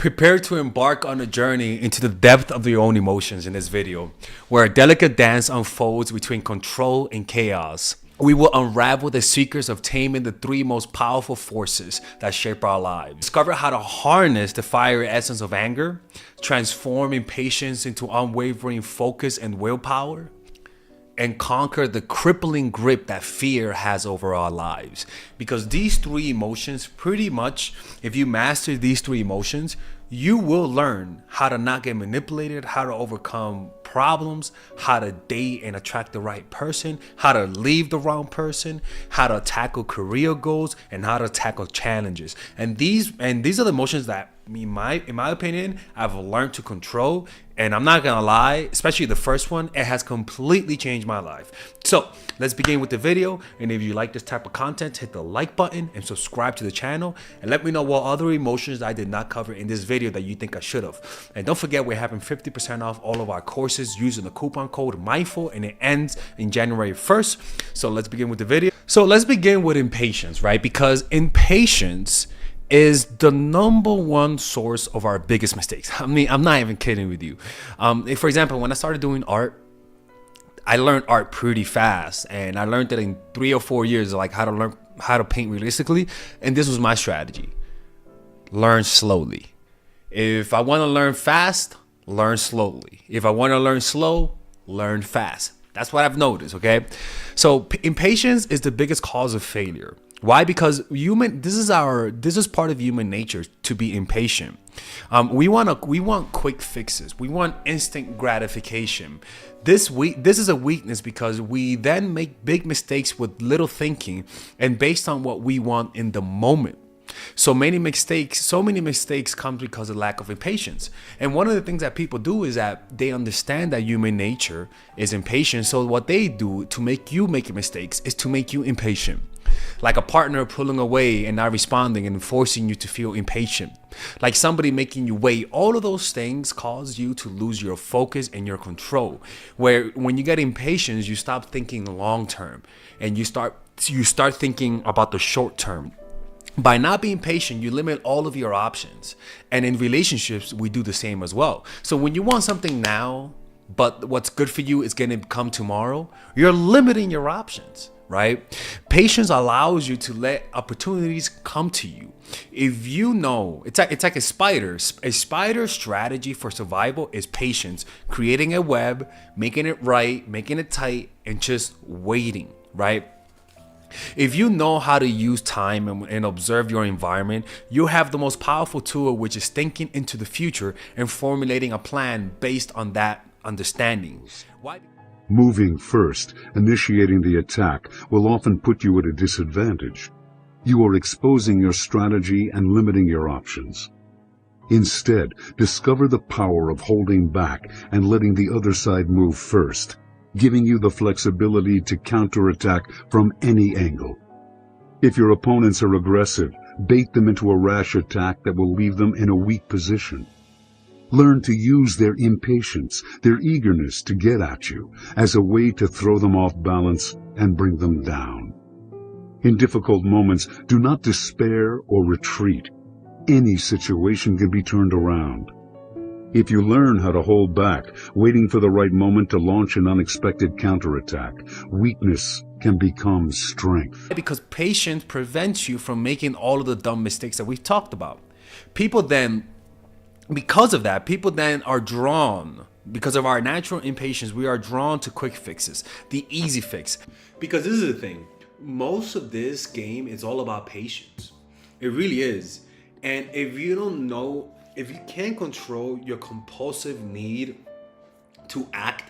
Prepare to embark on a journey into the depth of your own emotions in this video, where a delicate dance unfolds between control and chaos. We will unravel the secrets of taming the three most powerful forces that shape our lives. Discover how to harness the fiery essence of anger, transform impatience into unwavering focus and willpower, and conquer the crippling grip that fear has over our lives. Because these three emotions, pretty much, if you master these three emotions, you will learn how to not get manipulated, how to overcome problems, how to date and attract the right person, how to leave the wrong person, how to tackle career goals, and how to tackle challenges. And these are the emotions that, in my opinion, I've learned to control. And I'm not gonna lie, especially the first one, it has completely changed my life. So let's begin with the video. And if you like this type of content, hit the like button and subscribe to the channel, and let me know what other emotions I did not cover in this video that you think I should have. And don't forget, we're having 50% off all of our courses using the coupon code MINDFUL, and it ends in January 1st. So let's begin with the video. So let's begin with impatience, right? Because impatience is the number one source of our biggest mistakes. I mean, I'm not even kidding with you. For example, when I started doing art, I learned art pretty fast, and I learned that in 3 or 4 years, like how to paint realistically. And this was my strategy: learn slowly. If I want to learn fast, learn slowly. If I want to learn slow, learn fast. That's what I've noticed. Okay, so impatience is the biggest cause of failure. Why? Because this is part of human nature to be impatient. We want quick fixes. We want instant gratification. This is a weakness because we then make big mistakes with little thinking and based on what we want in the moment. So many mistakes come because of lack of impatience. And one of the things that people do is that they understand that human nature is impatient. So what they do to make you make mistakes is to make you impatient. Like a partner pulling away and not responding and forcing you to feel impatient. Like somebody making you wait. All of those things cause you to lose your focus and your control. Where when you get impatient, you stop thinking long term and you start thinking about the short term. By not being patient, you limit all of your options. And in relationships, we do the same as well. So when you want something now, but what's good for you is going to come tomorrow, you're limiting your options, right? Patience allows you to let opportunities come to you. If you know, it's like a spider. A spider's strategy for survival is patience, creating a web, making it right, making it tight, and just waiting, right? If you know how to use time and observe your environment, you have the most powerful tool, which is thinking into the future and formulating a plan based on that understanding. Why? Moving first, initiating the attack, will often put you at a disadvantage. You are exposing your strategy and limiting your options. Instead, discover the power of holding back and letting the other side move first, giving you the flexibility to counterattack from any angle. If your opponents are aggressive, bait them into a rash attack that will leave them in a weak position. Learn to use their impatience, their eagerness to get at you, as a way to throw them off balance and bring them down. In difficult moments, do not despair or retreat. Any situation can be turned around. If you learn how to hold back, waiting for the right moment to launch an unexpected counterattack, weakness can become strength. Because patience prevents you from making all of the dumb mistakes that we've talked about. Because of that, people then are drawn, because of our natural impatience, we are drawn to quick fixes, the easy fix. Because this is the thing, most of this game is all about patience. It really is. And if you can't control your compulsive need to act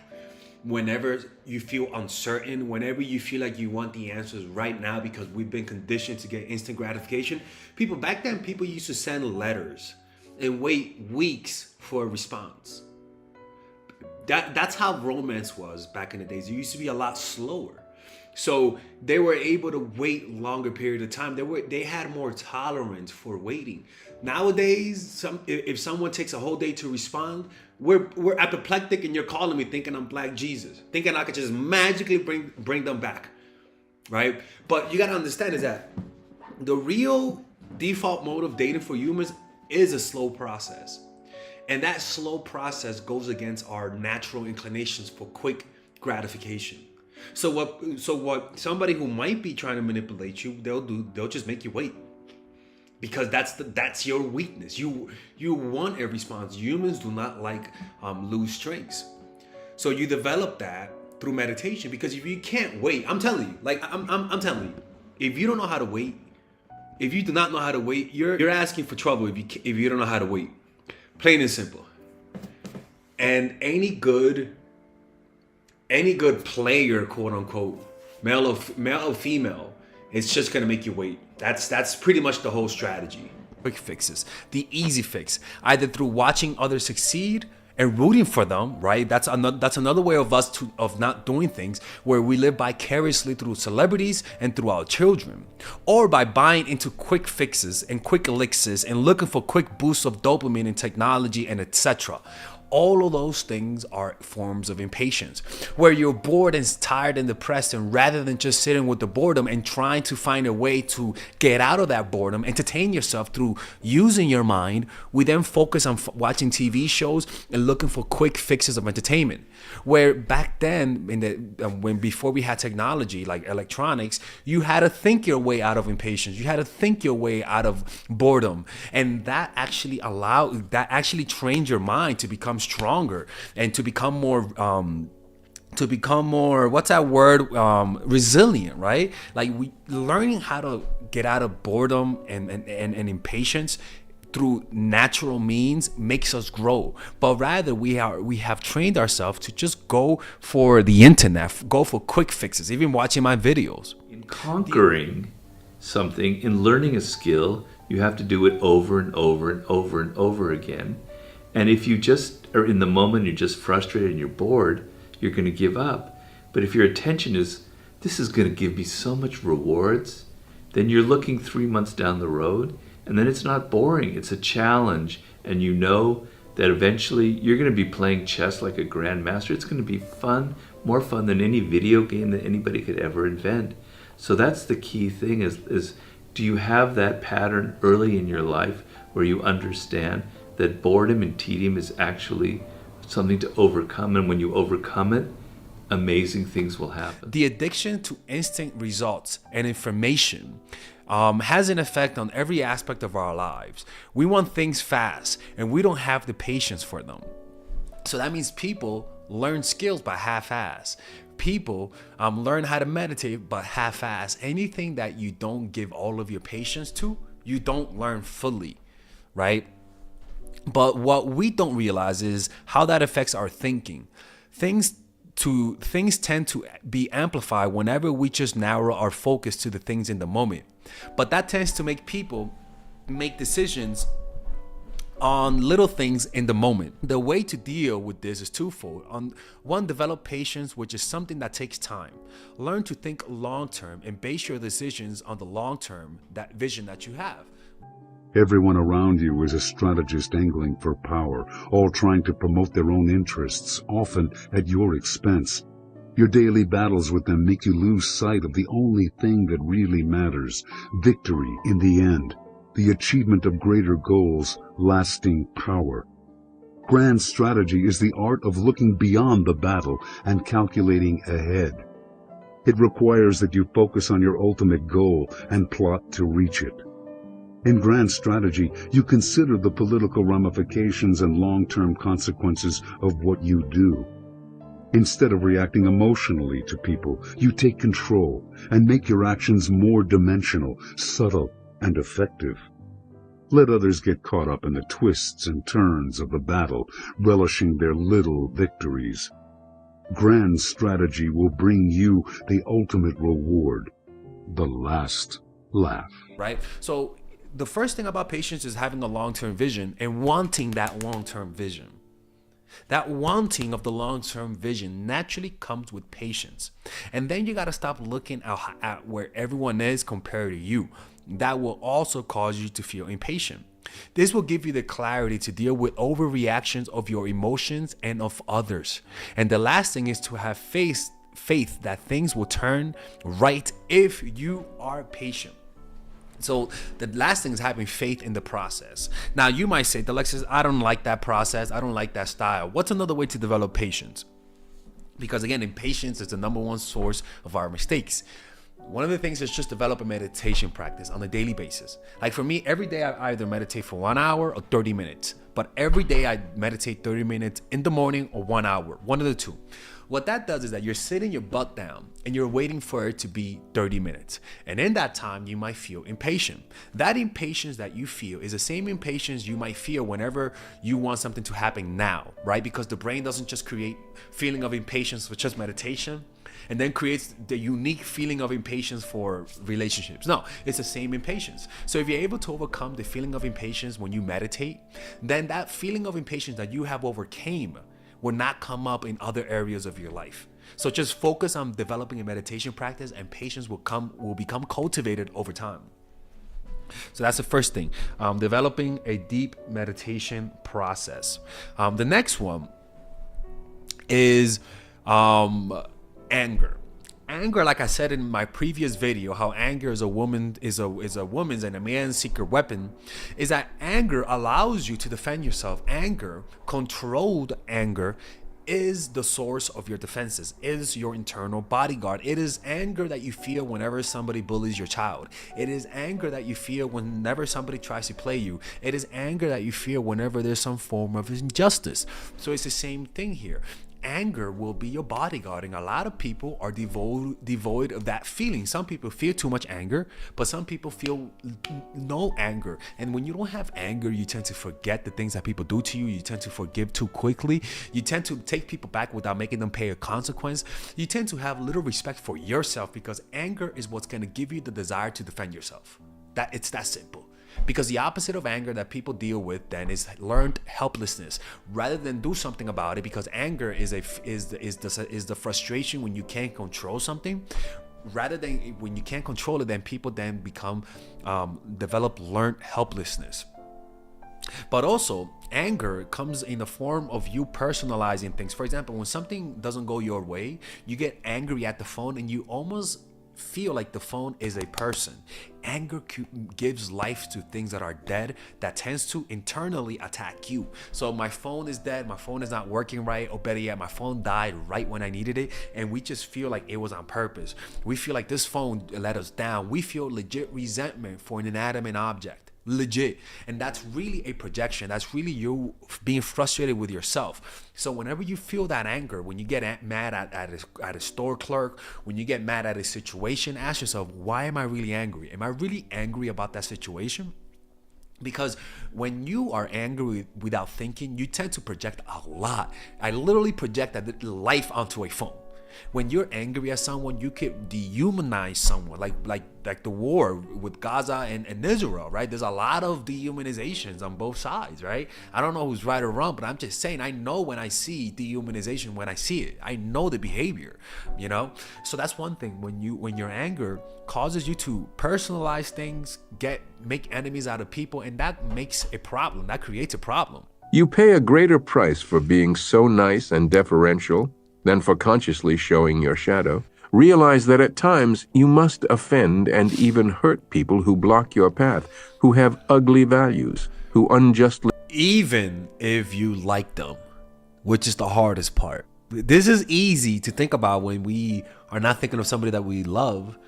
whenever you feel uncertain, whenever you feel like you want the answers right now, because we've been conditioned to get instant gratification. Back then, people used to send letters and wait weeks for a response. That's how romance was back in the days. It used to be a lot slower. So they were able to wait longer period of time. They had more tolerance for waiting. Nowadays, if someone takes a whole day to respond, we're apoplectic, and you're calling me thinking I'm Black Jesus, thinking I could just magically bring them back, right? But you gotta understand is that the real default mode of dating for humans is a slow process. And that slow process goes against our natural inclinations for quick gratification. So what somebody who might be trying to manipulate you, they'll just make you wait. Because that's your weakness. You want a response. Humans do not like loose strings. So you develop that through meditation, because if you can't wait, I'm telling you, like I'm telling you, if you don't know how to wait, if you do not know how to wait, you're asking for trouble if you don't know how to wait. Plain and simple. And any good player, quote unquote, male or female, it's just gonna make you wait. That's pretty much the whole strategy. Quick fixes, the easy fix, either through watching others succeed and rooting for them, right? That's another way of us of not doing things, where we live vicariously through celebrities and through our children, or by buying into quick fixes and quick elixirs and looking for quick boosts of dopamine and technology and etc. All of those things are forms of impatience, where you're bored and tired and depressed, and rather than just sitting with the boredom and trying to find a way to get out of that boredom, entertain yourself through using your mind, we then focus on watching TV shows and looking for quick fixes of entertainment. Where back then, when before we had technology like electronics, you had to think your way out of impatience. You had to think your way out of boredom, and that actually trained your mind to become stronger and to become more what's that word, resilient, right? Like learning how to get out of boredom and impatience through natural means makes us grow. But rather we have trained ourselves to just go for the internet, go for quick fixes, even watching my videos. In conquering something, in learning a skill, you have to do it over and over and over and over again. And if you just are in the moment, you're just frustrated and you're bored, you're going to give up. But if your attention is, this is going to give me so much rewards, then you're looking 3 months down the road, and then it's not boring. It's a challenge. And you know that eventually you're going to be playing chess like a grandmaster. It's going to be fun, more fun than any video game that anybody could ever invent. So that's the key thing is do you have that pattern early in your life where you understand that boredom and tedium is actually something to overcome, and when you overcome it, amazing things will happen. The addiction to instant results and information has an effect on every aspect of our lives. We want things fast, and we don't have the patience for them. So that means people learn skills by half-ass. People learn how to meditate but half-ass. Anything that you don't give all of your patience to, you don't learn fully, right? But what we don't realize is how that affects our thinking. Things tend to be amplified whenever we just narrow our focus to the things in the moment. But that tends to make people make decisions on little things in the moment. The way to deal with this is twofold. One, develop patience, which is something that takes time. Learn to think long term and base your decisions on the long term, that vision that you have. Everyone around you is a strategist angling for power, all trying to promote their own interests, often at your expense. Your daily battles with them make you lose sight of the only thing that really matters, victory in the end, the achievement of greater goals, lasting power. Grand strategy is the art of looking beyond the battle and calculating ahead. It requires that you focus on your ultimate goal and plot to reach it. In grand strategy, you consider the political ramifications and long-term consequences of what you do. Instead of reacting emotionally to people, you take control and make your actions more dimensional, subtle, and effective. Let others get caught up in the twists and turns of the battle, relishing their little victories. Grand strategy will bring you the ultimate reward, the last laugh. Right? So the first thing about patience is having a long-term vision and wanting that long-term vision. That wanting of the long-term vision naturally comes with patience. And then you got to stop looking at where everyone is compared to you. That will also cause you to feel impatient. This will give you the clarity to deal with overreactions of your emotions and of others. And the last thing is to have faith that things will turn right if you are patient. So the last thing is having faith in the process. Now you might say, Alexis, I don't like that process. I don't like that style. What's another way to develop patience? Because again, impatience is the number one source of our mistakes. One of the things is just develop a meditation practice on a daily basis. Like for me, every day I either meditate for 1 hour or 30 minutes. But every day I meditate 30 minutes in the morning or 1 hour, one of the two. What that does is that you're sitting your butt down and you're waiting for it to be 30 minutes. And in that time, you might feel impatient. That impatience that you feel is the same impatience you might feel whenever you want something to happen now, right? Because the brain doesn't just create feeling of impatience with just meditation and then creates the unique feeling of impatience for relationships. No, it's the same impatience. So if you're able to overcome the feeling of impatience when you meditate, then that feeling of impatience that you have overcame will not come up in other areas of your life. So just focus on developing a meditation practice, and patience will become cultivated over time. So that's the first thing, developing a deep meditation process. The next one is anger. Anger, like I said in my previous video, how anger is a woman's and a man's secret weapon, is that anger allows you to defend yourself. Anger, controlled anger, is the source of your defenses, is your internal bodyguard. It is anger that you feel whenever somebody bullies your child. It is anger that you feel whenever somebody tries to play you. It is anger that you feel whenever there's some form of injustice. So it's the same thing here. Anger will be your bodyguard, and a lot of people are devoid of that feeling. Some people feel too much anger, but some people feel no anger. And when you don't have anger, you tend to forget the things that people do to you. You tend to forgive too quickly. You tend to take people back without making them pay a consequence. You tend to have little respect for yourself, because anger is what's going to give you the desire to defend yourself. It's that simple. Because the opposite of anger that people deal with then is learned helplessness, rather than do something about it. Because anger is the frustration when you can't control something. Rather than when you can't control it, then people then develop learned helplessness. But also, anger comes in the form of you personalizing things. For example, when something doesn't go your way, you get angry at the phone, and you almost feel like the phone is a person. Anger gives life to things that are dead, that tends to internally attack you. So my phone is dead, my phone is not working right, or better yet, my phone died right when I needed it, and we just feel like it was on purpose. We feel like this phone let us down. We feel legit resentment for an inanimate object. Legit. And that's really a projection. That's really you being frustrated with yourself. So whenever you feel that anger, when you get mad at a store clerk, when you get mad at a situation, ask yourself, why am I really angry? Am I really angry about that situation? Because when you are angry without thinking, you tend to project a lot. I literally project life onto a phone. When you're angry at someone, you could dehumanize someone, like the war with Gaza and Israel, right? There's a lot of dehumanizations on both sides, right? I don't know who's right or wrong, but I'm just saying, I know when I see dehumanization, when I see it, I know the behavior, you know? So that's one thing. When your anger causes you to personalize things, make enemies out of people, and that makes a problem. That creates a problem. You pay a greater price for being so nice and deferential than for consciously showing your shadow. Realize that at times you must offend and even hurt people who block your path, who have ugly values, who unjustly... Even if you like them, which is the hardest part. This is easy to think about when we are not thinking of somebody that we love.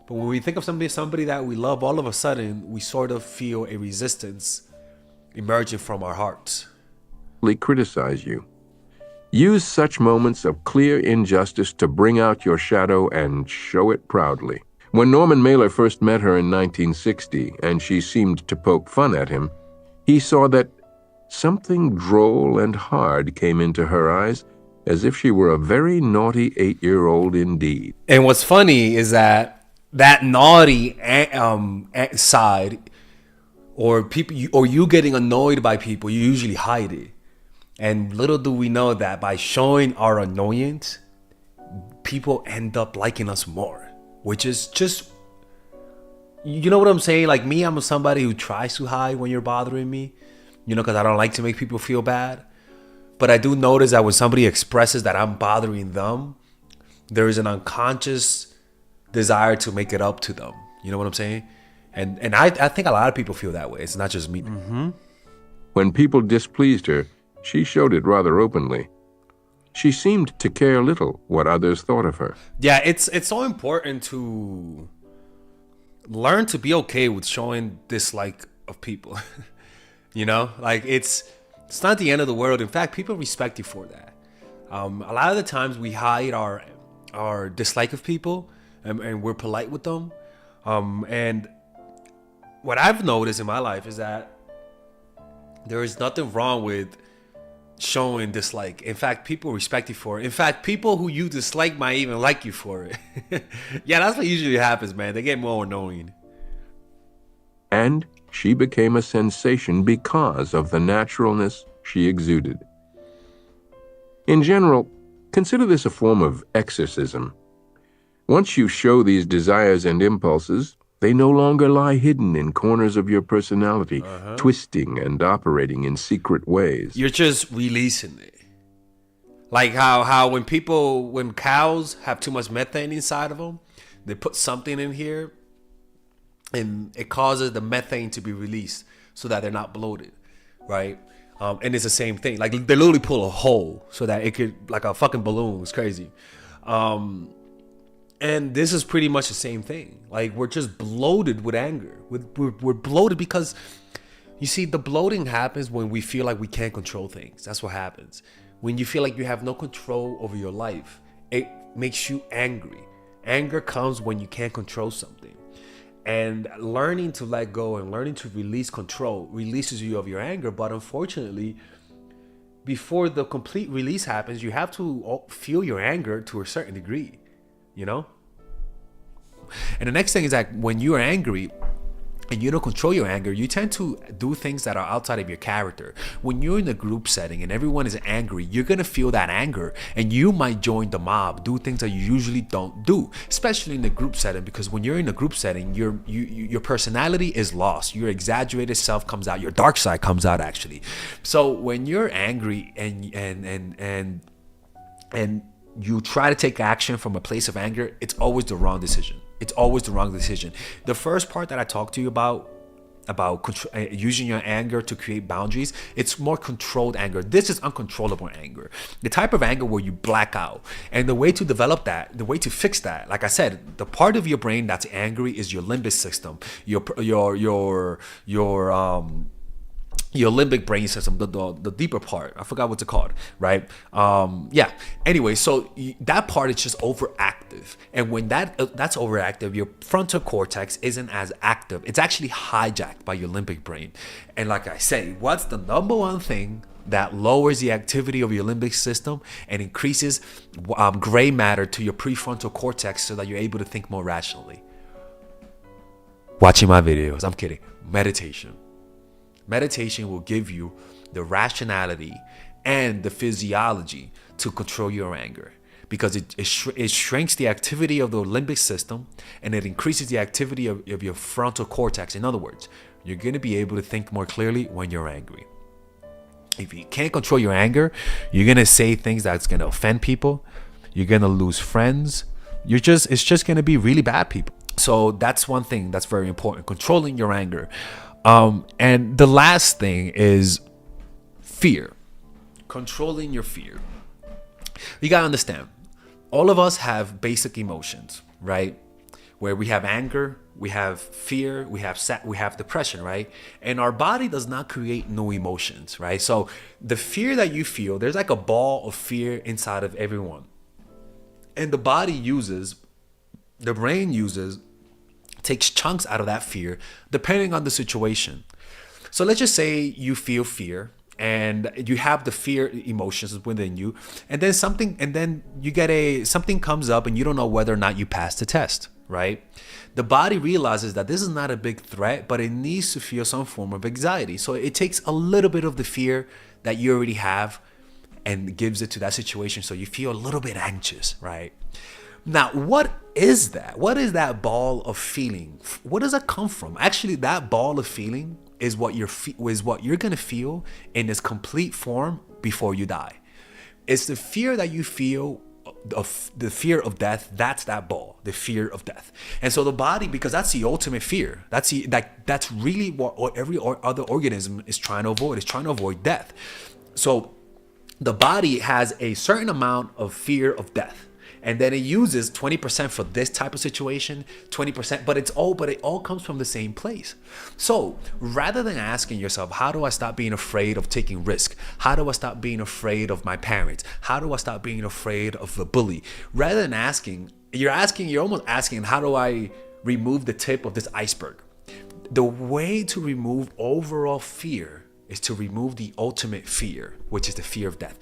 But when we think of somebody that we love, all of a sudden, we sort of feel a resistance emerging from our hearts. Criticize you. Use such moments of clear injustice to bring out your shadow and show it proudly. When Norman Mailer first met her in 1960 and she seemed to poke fun at him, he saw that something droll and hard came into her eyes, as if she were a very naughty 8-year-old indeed. And what's funny is that naughty side, or you getting annoyed by people, you usually hide it. And little do we know that by showing our annoyance, people end up liking us more, which is just, you know what I'm saying? Like me, I'm somebody who tries to hide when you're bothering me, because I don't like to make people feel bad. But I do notice that when somebody expresses that I'm bothering them, there is an unconscious desire to make it up to them. You know what I'm saying? And I think a lot of people feel that way. It's not just me. When people displeased her, she showed it rather openly. She seemed to care little what others thought of her. Yeah, it's so important to learn to be okay with showing dislike of people. You know, like it's not the end of the world. In fact, people respect you for that. A lot of the times we hide our dislike of people, and we're polite with them. And what I've noticed in my life is that there is nothing wrong with showing dislike. In fact, people respect you for it. In fact, people who you dislike might even like you for it. Yeah, that's what usually happens, man. They get more annoying. And she became a sensation because of the naturalness she exuded. In general, consider this a form of exorcism. Once you show these desires and impulses, they no longer lie hidden in corners of your personality, twisting and operating in secret ways. You're just releasing it. Like how when cows have too much methane inside of them, they put something in here and it causes the methane to be released so that they're not bloated, right? And it's the same thing. Like they literally pull a hole so that it could, like a fucking balloon. It's crazy. And this is pretty much the same thing. Like we're just bloated with anger. We're bloated because, you see, the bloating happens when we feel like we can't control things. That's what happens. When you feel like you have no control over your life, it makes you angry. Anger comes when you can't control something. And learning to let go and learning to release control releases you of your anger. But unfortunately, before the complete release happens, you have to feel your anger to a certain degree, you know? And the next thing is that when you're angry and you don't control your anger, you tend to do things that are outside of your character. When you're in a group setting and everyone is angry, you're gonna feel that anger and you might join the mob, do things that you usually don't do, especially in the group setting, because when you're in a group setting, your personality is lost. Your exaggerated self comes out, your dark side comes out actually. So when you're angry and you try to take action from a place of anger, it's always the wrong decision. It's always the wrong decision. The first part that I talked to you about using your anger to create boundaries, it's more controlled anger. This is uncontrollable anger. The type of anger where you black out. And the way to develop that, the way to fix that, like I said, the part of your brain that's angry is your limbic system. Your limbic brain system, the deeper part. I forgot what's it called, right? Yeah. Anyway, so that part is just overactive, and when that's overactive, your frontal cortex isn't as active. It's actually hijacked by your limbic brain. And like I say, what's the number one thing that lowers the activity of your limbic system and increases gray matter to your prefrontal cortex so that you're able to think more rationally? Watching my videos. I'm kidding. Meditation. Meditation will give you the rationality and the physiology to control your anger, because it shrinks the activity of the limbic system and it increases the activity of your frontal cortex. In other words, you're going to be able to think more clearly when you're angry. If you can't control your anger, you're going to say things that's going to offend people. You're going to lose friends. It's just going to be really bad people. So that's one thing that's very important, controlling your anger. And the last thing is fear. Controlling your fear. You gotta understand, all of us have basic emotions, right? Where we have anger, we have fear, we have depression, right? And our body does not create new emotions, right? So the fear that you feel, there's like a ball of fear inside of everyone. And the brain takes chunks out of that fear depending on the situation. So let's just say you feel fear and you have the fear emotions within you, and then something comes up and you don't know whether or not you passed the test, right? The body realizes that this is not a big threat, but it needs to feel some form of anxiety. So it takes a little bit of the fear that you already have and gives it to that situation, so you feel a little bit anxious, right? Now, what is that? What is that ball of feeling? Where does that come from? Actually, that ball of feeling is what you're gonna feel in its complete form before you die. It's the fear that you feel of the fear of death, that's that ball, the fear of death. And so the body, because that's the ultimate fear, that's really what every other organism is trying to avoid. It's trying to avoid death. So the body has a certain amount of fear of death. And then it uses 20% for this type of situation, 20%, but it all comes from the same place. So rather than asking yourself, how do I stop being afraid of taking risk? How do I stop being afraid of my parents? How do I stop being afraid of the bully? Rather than asking, you're almost asking, how do I remove the tip of this iceberg? The way to remove overall fear is to remove the ultimate fear, which is the fear of death.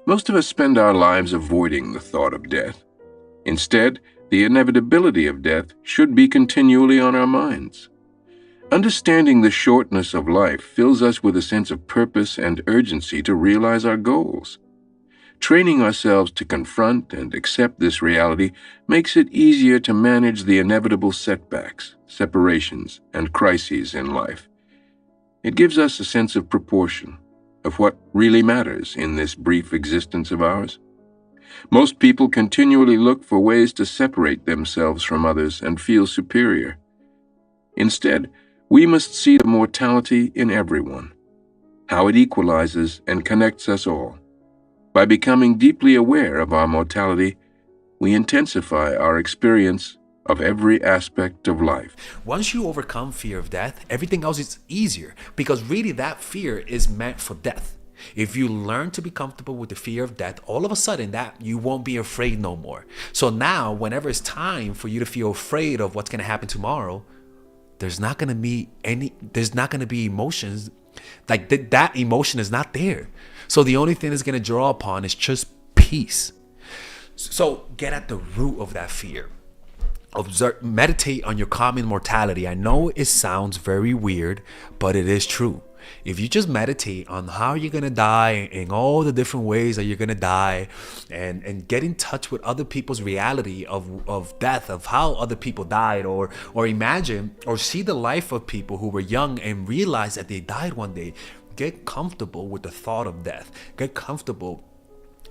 Most of us spend our lives avoiding the thought of death. Instead, the inevitability of death should be continually on our minds. Understanding the shortness of life fills us with a sense of purpose and urgency to realize our goals. Training ourselves to confront and accept this reality makes it easier to manage the inevitable setbacks, separations, and crises in life. It gives us a sense of proportion, of what really matters in this brief existence of ours. Most people continually look for ways to separate themselves from others and feel superior. Instead, we must see the mortality in everyone, how it equalizes and connects us all. By becoming deeply aware of our mortality, we intensify our experience of every aspect of life. Once you overcome fear of death, everything else is easier, because really that fear is meant for death. If you learn to be comfortable with the fear of death, all of a sudden that you won't be afraid no more. So now, whenever it's time for you to feel afraid of what's going to happen tomorrow, there's not going to be emotions like that emotion is not there. So the only thing it's going to draw upon is just peace. So get at the root of that fear. Observe, meditate on your common mortality. I know it sounds very weird, but it is true. If you just meditate on how you're going to die in all the different ways that you're going to die, and get in touch with other people's reality of death, of how other people died, or imagine or see the life of people who were young and realize that they died one day, get comfortable with the thought of death. Get comfortable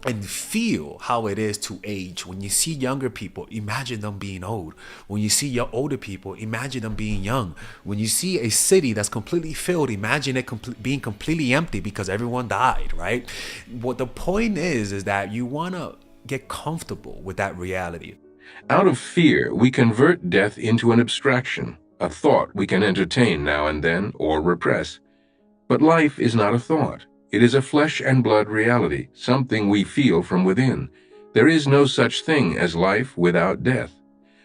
and feel how it is to age. When you see younger people, imagine them being old. When you see your older people, imagine them being young. When you see a city that's completely filled, imagine it being completely empty because everyone died, right? What the point is that you want to get comfortable with that reality. Out of fear, we convert death into an abstraction, a thought we can entertain now and then or repress. But life is not a thought. It is a flesh and blood reality, something we feel from within. There is no such thing as life without death.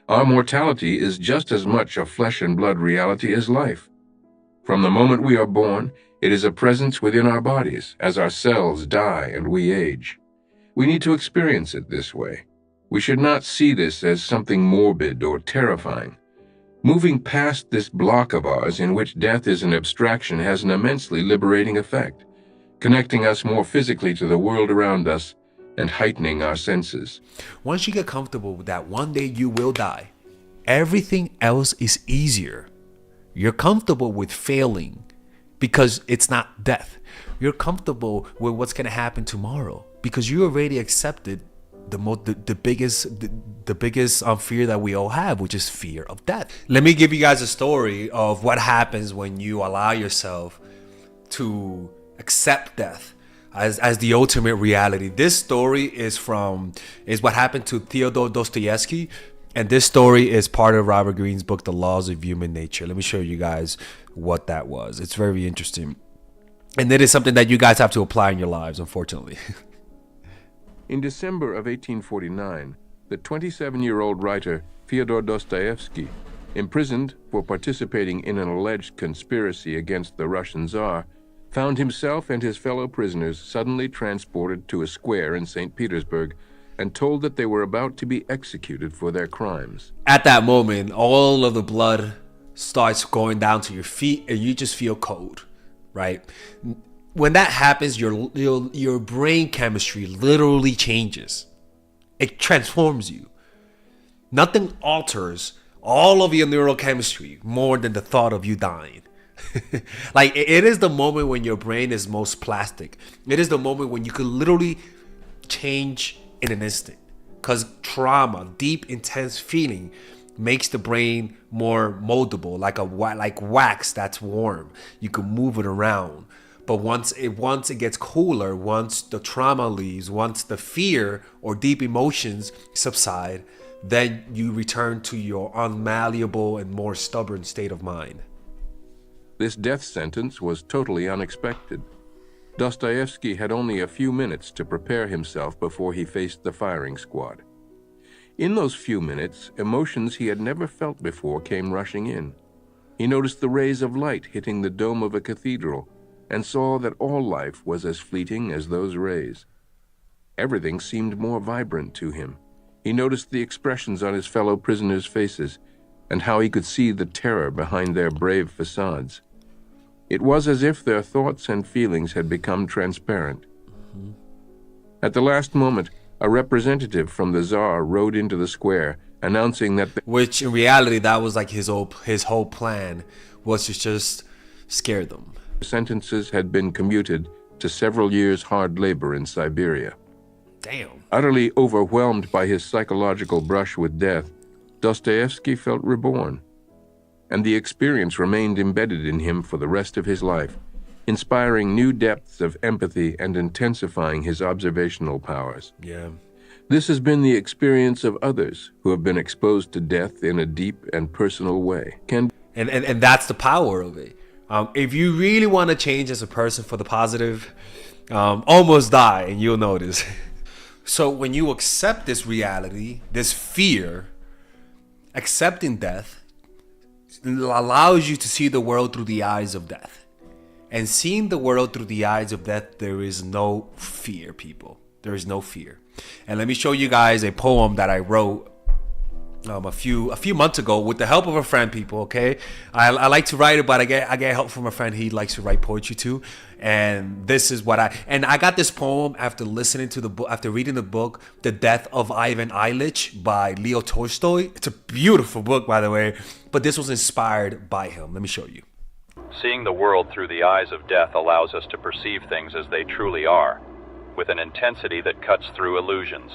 Our mortality is just as much a flesh and blood reality as life. From the moment we are born, it is a presence within our bodies as our cells die and we age. We need to experience it this way. We should not see this as something morbid or terrifying. Moving past this block of ours in which death is an abstraction has an immensely liberating effect, connecting us more physically to the world around us and heightening our senses. Once you get comfortable with that one day you will die, everything else is easier. You're comfortable with failing because it's not death. You're comfortable with what's going to happen tomorrow because you already accepted the biggest fear that we all have, which is fear of death. Let me give you guys a story of what happens when you allow yourself to accept death as the ultimate reality. This story is what happened to Fyodor Dostoevsky, and this story is part of Robert Greene's book, The Laws of Human Nature. Let me show you guys what that was. It's very interesting, and it is something that you guys have to apply in your lives, unfortunately. In December of 1849, the 27-year-old writer Fyodor Dostoevsky, imprisoned for participating in an alleged conspiracy against the Russian Tsar, found himself and his fellow prisoners suddenly transported to a square in St. Petersburg and told that they were about to be executed for their crimes. At that moment, all of the blood starts going down to your feet and you just feel cold, right? When that happens, your brain chemistry literally changes. It transforms you. Nothing alters all of your neurochemistry more than the thought of you dying. Like, it is the moment when your brain is most plastic. It is the moment when you could literally change in an instant. because trauma, deep, intense feeling, makes the brain more moldable, like wax that's warm. You can move it around. But once it gets cooler, once the trauma leaves, once the fear or deep emotions subside, then you return to your unmalleable and more stubborn state of mind. This death sentence was totally unexpected. Dostoevsky had only a few minutes to prepare himself before he faced the firing squad. In those few minutes, emotions he had never felt before came rushing in. He noticed the rays of light hitting the dome of a cathedral and saw that all life was as fleeting as those rays. Everything seemed more vibrant to him. He noticed the expressions on his fellow prisoners' faces and how he could see the terror behind their brave facades. It was as if their thoughts and feelings had become transparent. At the last moment, a representative from the Tsar rode into the square, announcing that which in reality, that was like his whole plan, was to just scare them. sentences had been commuted to several years' hard labor in Siberia. Damn. Utterly overwhelmed by his psychological brush with death, Dostoevsky felt reborn, and the experience remained embedded in him for the rest of his life, inspiring new depths of empathy and intensifying his observational powers. Yeah. This has been the experience of others who have been exposed to death in a deep and personal way. And that's the power of it. If you really want to change as a person for the positive, almost die and you'll notice. So when you accept this reality, this fear, accepting death allows you to see the world through the eyes of death. And seeing the world through the eyes of death, there is no fear, people. There is no fear. And let me show you guys a poem that I wrote a few months ago with the help of a friend, people. Okay, I like to write it, but I get help from a friend. He likes to write poetry too, and this is what I got this poem after listening to the book, after reading the book The Death of Ivan Ilyich by Leo Tolstoy. It's a beautiful book, by the way, but this was inspired by him. Let me show you. Seeing the world through the eyes of death allows us to perceive things as they truly are, with an intensity that cuts through illusions.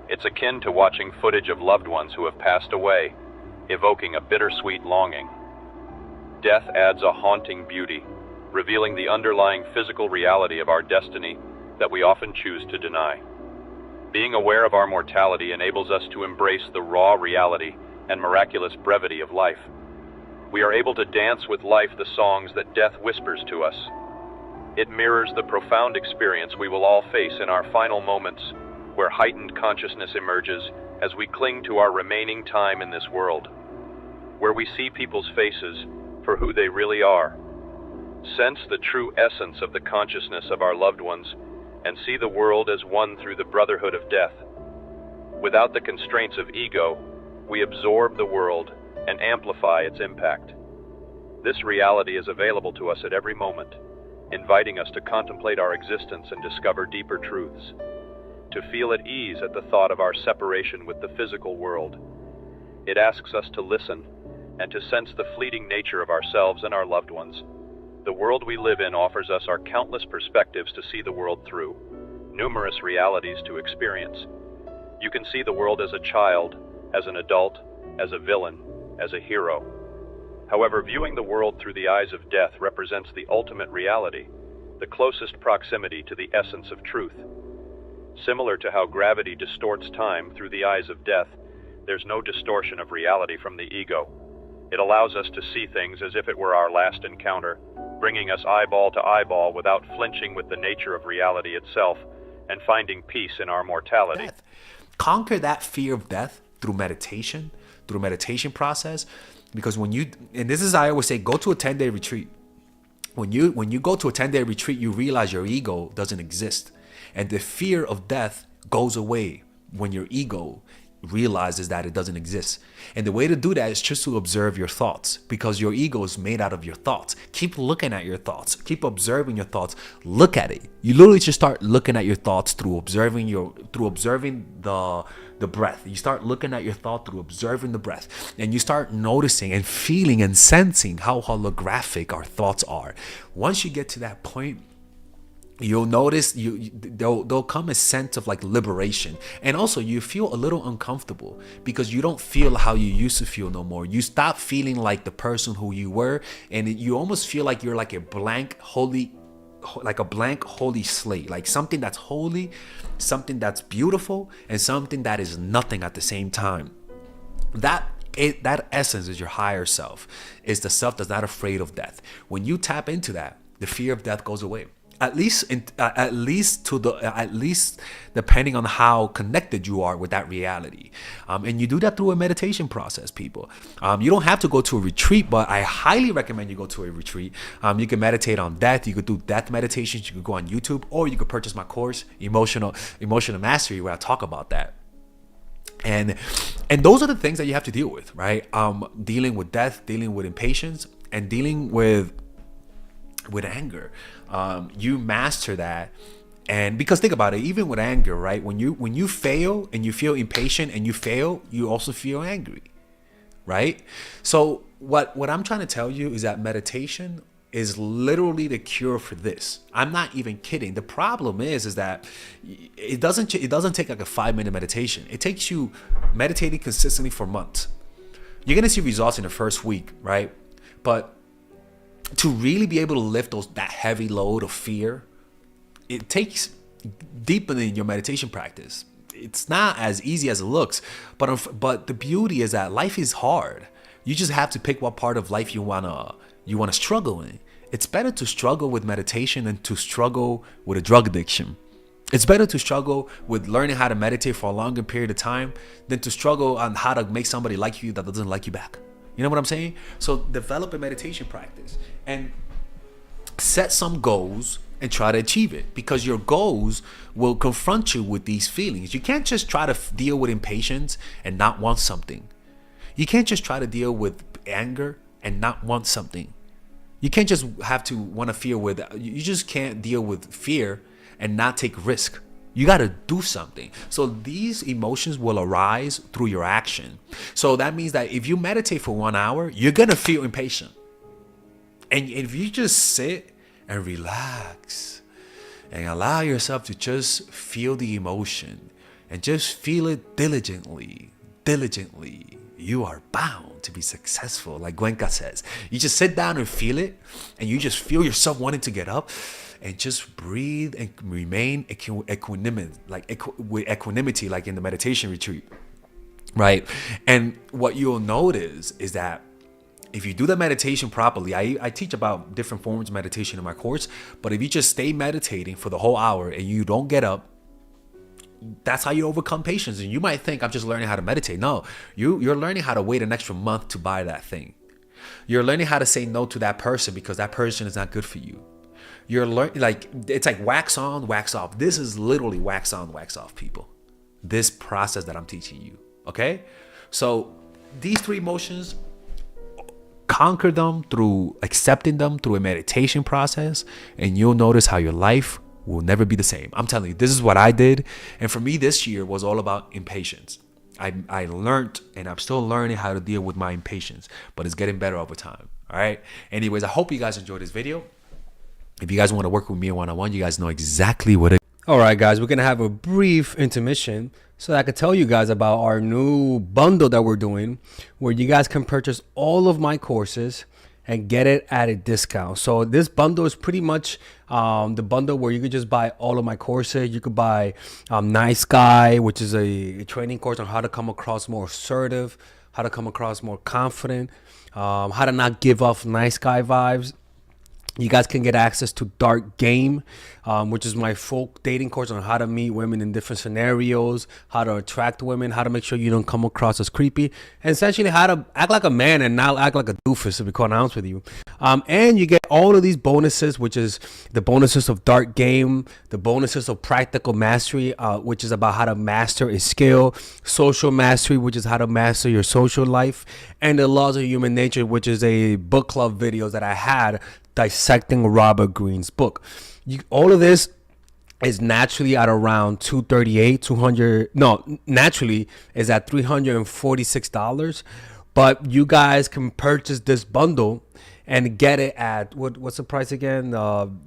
It's akin to watching footage of loved ones who have passed away, evoking a bittersweet longing. Death adds a haunting beauty, revealing the underlying physical reality of our destiny that we often choose to deny. Being aware of our mortality enables us to embrace the raw reality and miraculous brevity of life. We are able to dance with life the songs that death whispers to us. It mirrors the profound experience we will all face in our final moments, where heightened consciousness emerges as we cling to our remaining time in this world, where we see people's faces for who they really are, sense the true essence of the consciousness of our loved ones, and see the world as one through the brotherhood of death. Without the constraints of ego, we absorb the world and amplify its impact. This reality is available to us at every moment, inviting us to contemplate our existence and discover deeper truths, to feel at ease at the thought of our separation with the physical world. It asks us to listen and to sense the fleeting nature of ourselves and our loved ones. The world we live in offers us our countless perspectives to see the world through, numerous realities to experience. You can see the world as a child, as an adult, as a villain, as a hero. However, viewing the world through the eyes of death represents the ultimate reality, the closest proximity to the essence of truth. Similar to how gravity distorts time through the eyes of death, there's no distortion of reality from the ego. It allows us to see things as if it were our last encounter, bringing us eyeball to eyeball without flinching with the nature of reality itself and finding peace in our mortality. Death. Conquer that fear of death through meditation process. Because when you, and this is, I always say, go to a 10-day retreat. When you go to a 10-day retreat, you realize your ego doesn't exist. And the fear of death goes away when your ego realizes that it doesn't exist. And the way to do that is just to observe your thoughts, because your ego is made out of your thoughts. Keep looking at your thoughts. Keep observing your thoughts. Look at it. You literally just start looking at your thoughts through observing the breath. You start looking at your thought through observing the breath, and you start noticing and feeling and sensing how holographic our thoughts are. Once you get to that point you'll notice there'll come a sense of like liberation, and also you feel a little uncomfortable because you don't feel how you used to feel no more. You stop feeling like the person who you were, and you almost feel like you're like a blank holy slate, like something that's holy, something that's beautiful, and something that is nothing at the same time. That essence is your higher self. It's the self that's not afraid of death. When you tap into that, the fear of death goes away. At least depending on how connected you are with that reality. And you do that through a meditation process, people. You don't have to go to a retreat, but I highly recommend you go to a retreat. You can meditate on death. You could do death meditations. You could go on YouTube, or you could purchase my course, Emotional Mastery, where I talk about that. And those are the things that you have to deal with, right? Dealing with death, dealing with impatience, and dealing with anger. You master that. And because think about it, even with anger, right? When you fail and you feel impatient and you fail, you also feel angry, right? So what I'm trying to tell you is that meditation is literally the cure for this. I'm not even kidding. The problem is that it doesn't take like a 5-minute meditation. It takes you meditating consistently for months. You're gonna see results in the first week, right? But to really be able to lift that heavy load of fear, it takes deepening your meditation practice. It's not as easy as it looks, but the beauty is that life is hard. You just have to pick what part of life you wanna struggle in. It's better to struggle with meditation than to struggle with a drug addiction. It's better to struggle with learning how to meditate for a longer period of time than to struggle on how to make somebody like you that doesn't like you back. You know what I'm saying? So develop a meditation practice and set some goals and try to achieve it, because your goals will confront you with these feelings. You can't just try to deal with impatience and not want something. You can't just try to deal with anger and not want something. You can't just have to want to fear with, you just can't deal with fear and not take risk. You got to do something. So these emotions will arise through your action. So that means that if you meditate for 1 hour, you're going to feel impatient. And if you just sit and relax and allow yourself to just feel the emotion and just feel it diligently, you are bound to be successful. Like Cuenca says, you just sit down and feel it, and you just feel yourself wanting to get up and just breathe and remain equanimous, with equanimity, like in the meditation retreat, right? And what you'll notice is that if you do the meditation properly, I teach about different forms of meditation in my course, but if you just stay meditating for the whole hour and you don't get up, that's how you overcome patience. And you might think I'm just learning how to meditate. No, you're learning how to wait an extra month to buy that thing. You're learning how to say no to that person because that person is not good for you. You're learning, like, it's like wax on, wax off. This is literally wax on, wax off, people. This process that I'm teaching you, okay? So these 3 emotions, conquer them through accepting them through a meditation process, and you'll notice how your life will never be the same. I'm telling you, this is what I did. And for me, this year was all about impatience. I learned, and I'm still learning how to deal with my impatience, but it's getting better over time. All right. Anyways, I hope you guys enjoyed this video. If you guys want to work with me one-on-one, you guys know exactly what it. All right, guys, we're going to have a brief intermission so that I can tell you guys about our new bundle that we're doing, where you guys can purchase all of my courses and get it at a discount. So this bundle is pretty much the bundle where you could just buy all of my courses. You could buy Nice Guy, which is a training course on how to come across more assertive, how to come across more confident, how to not give off nice guy vibes. You guys can get access to Dark Game, which is my full dating course on how to meet women in different scenarios, how to attract women, how to make sure you don't come across as creepy, and essentially how to act like a man and not act like a doofus, to be quite honest with you. And you get all of these bonuses, which is the bonuses of Dark Game, the bonuses of Practical Mastery, which is about how to master a skill, Social Mastery, which is how to master your social life, and the Laws of Human Nature, which is a book club video that I had dissecting Robert Greene's book. All of this is naturally at around naturally is at $346, but you guys can purchase this bundle and get it at what's the price again?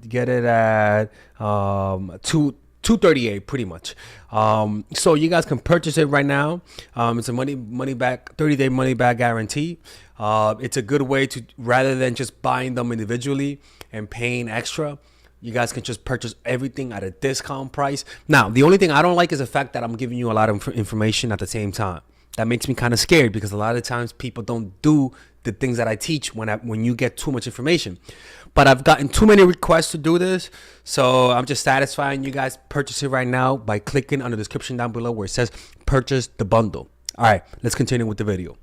Get it at $238 pretty much. So you guys can purchase it right now. It's a money back 30-day money back guarantee. It's a good way to, rather than just buying them individually and paying extra, you guys can just purchase everything at a discount price. Now, the only thing I don't like is the fact that I'm giving you a lot of information at the same time. That makes me kind of scared, because a lot of times people don't do the things that I teach when you get too much information. But I've gotten too many requests to do this, so I'm just satisfying you guys. Purchase it right now by clicking on the description down below where it says purchase the bundle. All right, let's continue with the video.